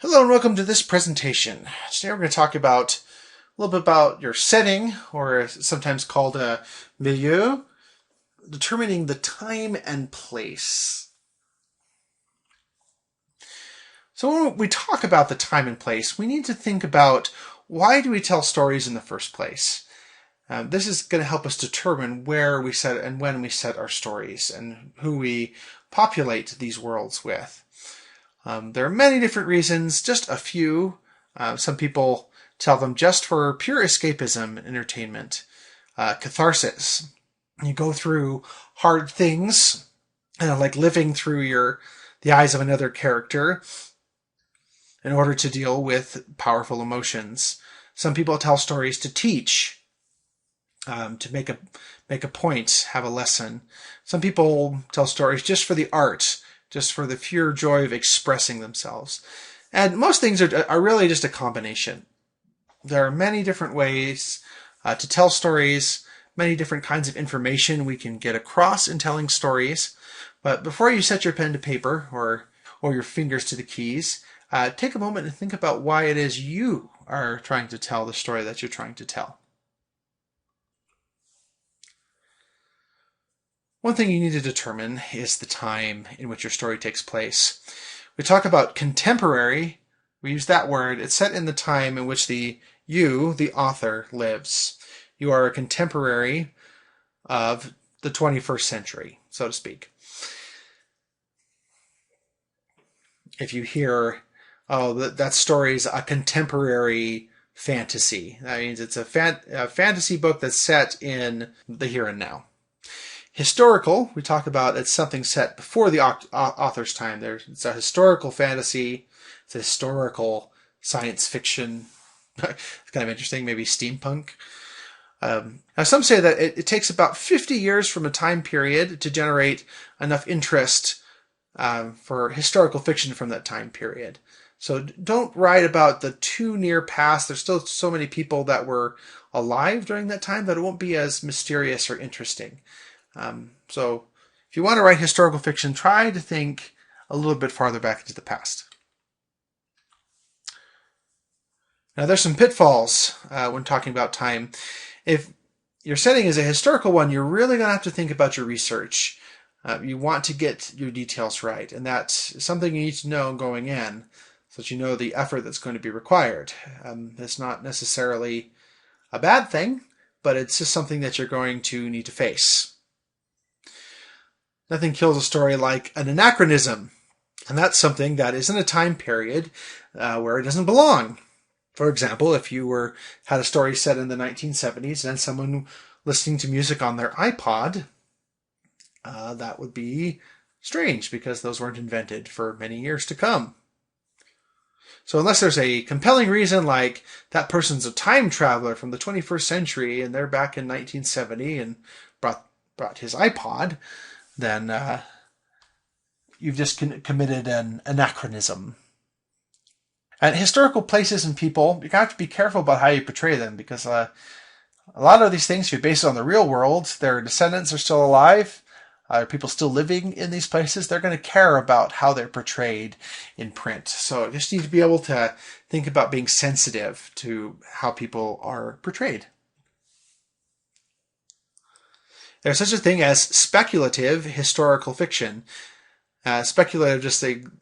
Hello and welcome to this presentation. Today we're going to talk about a little bit about your setting, or sometimes called a milieu, determining the time and place. So when we talk about the time and place, we need to think about why do we tell stories in the first place. This is going to help us determine where we set and when we set our stories and who we populate these worlds with. There are many different reasons, just a few. Some people tell them just for pure escapism, entertainment, catharsis. You go through hard things, like living through the eyes of another character in order to deal with powerful emotions. Some people tell stories to teach, to make a point, have a lesson. Some people tell stories just for the art, just for the pure joy of expressing themselves. And most things are really just a combination. There are many different ways to tell stories, many different kinds of information we can get across in telling stories. But before you set your pen to paper or your fingers to the keys, take a moment and think about why it is you are trying to tell the story that you're trying to tell. One thing you need to determine is the time in which your story takes place. We talk about contemporary. We use that word. It's set in the time in which the author, lives. You are a contemporary of the 21st century, so to speak. If you hear, that story is a contemporary fantasy, that means it's a fantasy book that's set in the here and now. Historical, we talk about it's something set before the author's time. It's a historical fantasy. It's a historical science fiction. It's kind of interesting, maybe steampunk. Now some say that it takes about 50 years from a time period to generate enough interest for historical fiction from that time period. So don't write about the too near past. There's still so many people that were alive during that time that it won't be as mysterious or interesting. So if you want to write historical fiction, try to think a little bit farther back into the past. Now there's some pitfalls when talking about time. If your setting is a historical one, you're really going to have to think about your research. You want to get your details right, and that's something you need to know going in so that you know the effort that's going to be required. It's not necessarily a bad thing, but it's just something that you're going to need to face. Nothing kills a story like an anachronism, and that's something that is in a time period where it doesn't belong. For example, if you had a story set in the 1970s and someone listening to music on their iPod, that would be strange because those weren't invented for many years to come. So unless there's a compelling reason, like that person's a time traveler from the 21st century and they're back in 1970 and brought his iPod, then you've just committed an anachronism. And historical places and people, you have to be careful about how you portray them, because a lot of these things, if you base it on the real world, their descendants are still alive, are people still living in these places, they're going to care about how they're portrayed in print. So you just need to be able to think about being sensitive to how people are portrayed. There's such a thing as speculative historical fiction. Speculative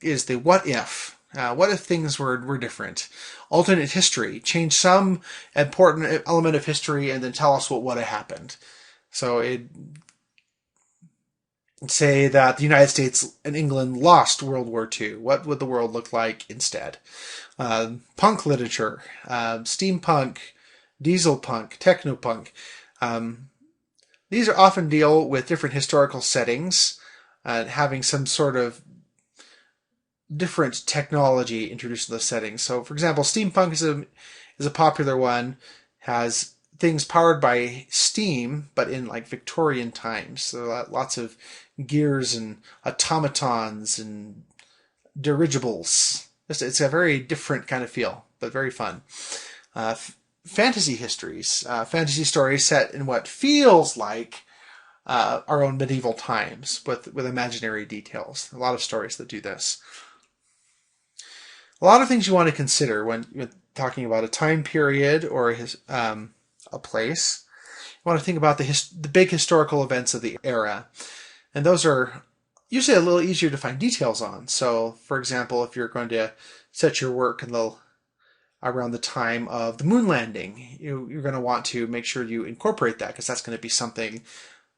is the what if. What if things were different? Alternate history. Change some important element of history and then tell us what would have happened. So say that the United States and England lost World War II. What would the world look like instead? Punk literature. Steampunk. Diesel punk. Technopunk. These are often deal with different historical settings, having some sort of different technology introduced to the settings. So, for example, steampunk is a popular one. Has things powered by steam, but in like Victorian times. So lots of gears and automatons and dirigibles. It's a very different kind of feel, but very fun. Fantasy histories, fantasy stories set in what feels like our own medieval times with imaginary details. A lot of stories that do this. A lot of things you want to consider when you're talking about a time period or a place. You want to think about the big historical events of the era. And those are usually a little easier to find details on. So, for example, if you're going to set your work around the time of the moon landing, you're going to want to make sure you incorporate that, because that's going to be something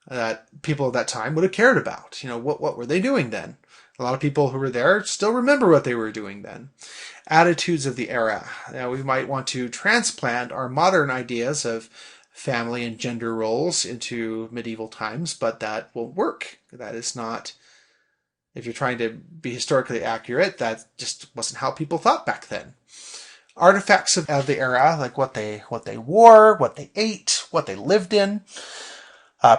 that people at that time would have cared about. What were they doing then? A lot of people who were there still remember what they were doing then. Attitudes of the era. Now, we might want to transplant our modern ideas of family and gender roles into medieval times, but that won't work. That is not, if you're trying to be historically accurate, that just wasn't how people thought back then. Artifacts of the era, like what they wore, what they ate, what they lived in.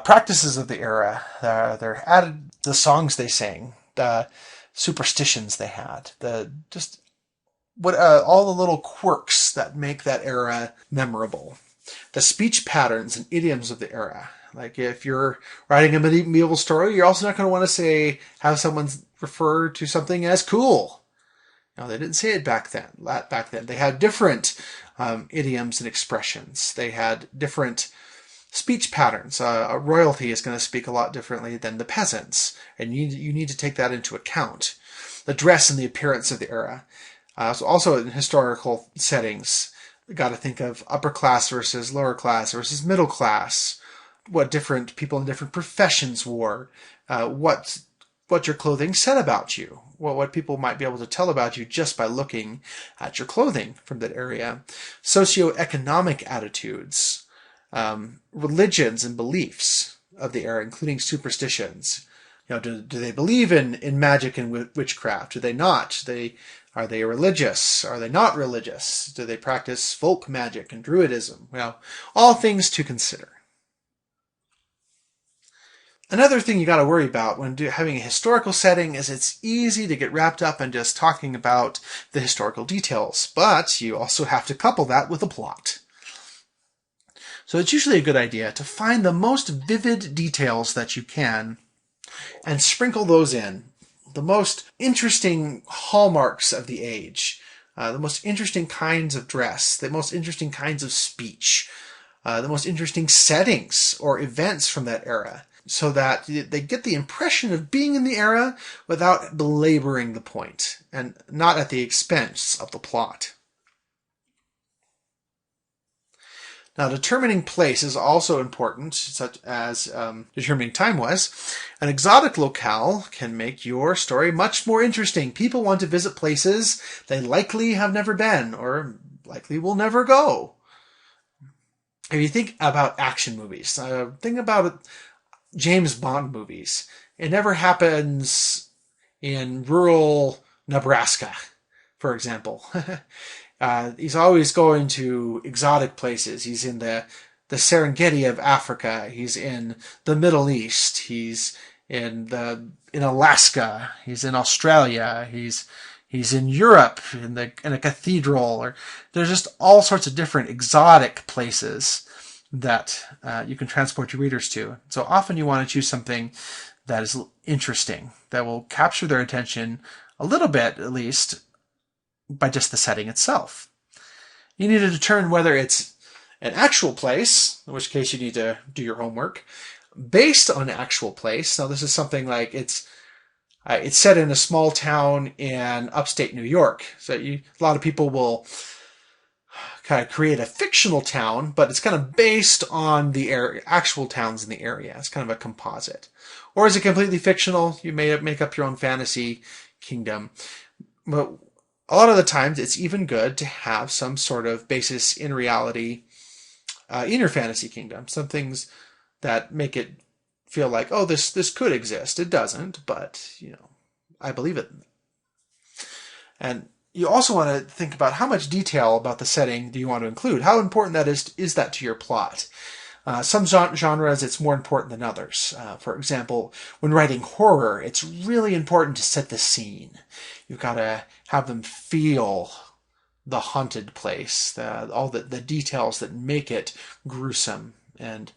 Practices of the era, their added, the songs they sang, the superstitions they had, all the little quirks that make that era memorable. The speech patterns and idioms of the era. Like if you're writing a medieval story, you're also not going to want to have someone refer to something as cool. They didn't say it back then. They had different idioms and expressions. They had different speech patterns. Royalty is going to speak a lot differently than the peasants, and you need to take that into account. The dress and the appearance of the era. So also in historical settings, you got to think of upper class versus lower class versus middle class. What different people in different professions wore. What your clothing said about you. What people might be able to tell about you just by looking at your clothing from that area. Socioeconomic attitudes. Religions and beliefs of the era, including superstitions. Do they believe in magic and witchcraft? Do they not? Are they religious? Are they not religious? Do they practice folk magic and druidism? All things to consider. Another thing you got to worry about when having a historical setting is it's easy to get wrapped up in just talking about the historical details, but you also have to couple that with a plot. So it's usually a good idea to find the most vivid details that you can and sprinkle those in. The most interesting hallmarks of the age, the most interesting kinds of dress, the most interesting kinds of speech, the most interesting settings or events from that era, so that they get the impression of being in the era without belaboring the point and not at the expense of the plot. Now, determining place is also important, such as determining time was. An exotic locale can make your story much more interesting. People want to visit places they likely have never been or likely will never go. If you think about action movies, think about James Bond movies. It never happens in rural Nebraska, for example. He's always going to exotic places. He's in the Serengeti of Africa. He's in the Middle East. He's in Alaska. He's in Australia. He's in Europe in a cathedral. Or there's just all sorts of different exotic places that you can transport your readers to. So often you want to choose something that is interesting, that will capture their attention a little bit, at least, by just the setting itself. You need to determine whether it's an actual place, in which case you need to do your homework, based on an actual place. Now, this is something like it's set in a small town in upstate New York. So a lot of people will kind of create a fictional town, but it's kind of based on the actual towns in the area. It's kind of a composite. Or is it completely fictional? You may make up your own fantasy kingdom. But a lot of the times it's even good to have some sort of basis in reality in your fantasy kingdom. Some things that make it feel like, oh, this could exist. It doesn't, but I believe it. And you also want to think about how much detail about the setting do you want to include. How important that is that to your plot? Some genres, it's more important than others. For example, when writing horror, it's really important to set the scene. You've got to have them feel the haunted place, all the details that make it gruesome and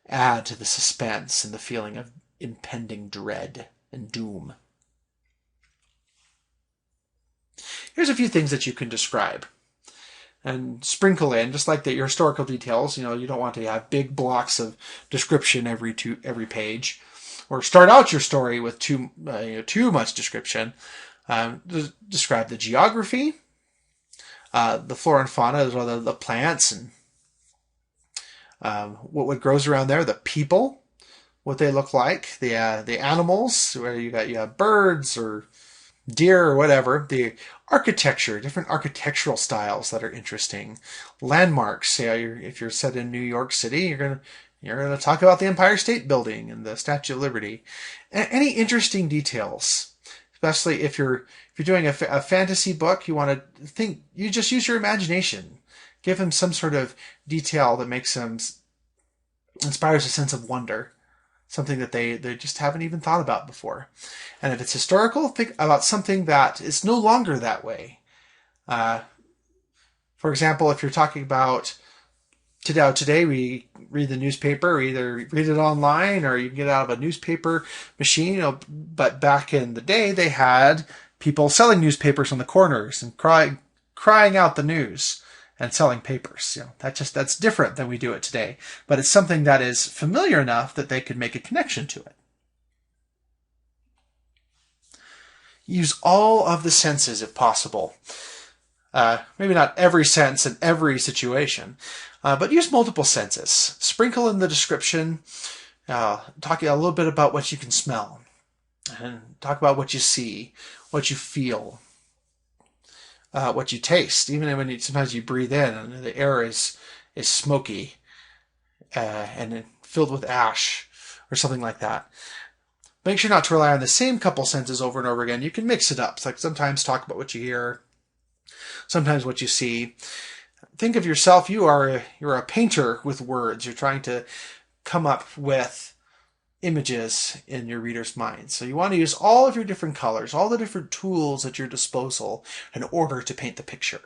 add to the suspense and the feeling of impending dread and doom. Here's a few things that you can describe and sprinkle in, just like your historical details. You don't want to have big blocks of description every page, or start out your story with too much description. Describe the geography, the flora and fauna, as well as the plants and what grows around there, the people, what they look like, the animals, where you got birds or deer or whatever, the architecture, different architectural styles that are interesting, landmarks. If you're set in New York City, you're gonna talk about the Empire State Building and the Statue of Liberty, any interesting details. Especially if you're doing a fantasy book, you want to think. You just use your imagination. Give them some sort of detail that inspires a sense of wonder. Something that they just haven't even thought about before. And if it's historical, think about something that is no longer that way. For example, if you're talking about today we read the newspaper, we either read it online or you can get it out of a newspaper machine. But back in the day, they had people selling newspapers on the corners and crying out the news and selling papers. That's different than we do it today. But it's something that is familiar enough that they could make a connection to it. Use all of the senses if possible. Maybe not every sense in every situation, but use multiple senses. Sprinkle in the description, talking a little bit about what you can smell, and talk about what you see, what you feel, what you taste. Even when sometimes you breathe in and the air is smoky and filled with ash or something like that. Make sure not to rely on the same couple senses over and over again. You can mix it up. It's like sometimes talk about what you hear, sometimes what you see. Think of yourself, you're a painter with words. You're trying to come up with images in your reader's mind. So you want to use all of your different colors, all the different tools at your disposal in order to paint the picture.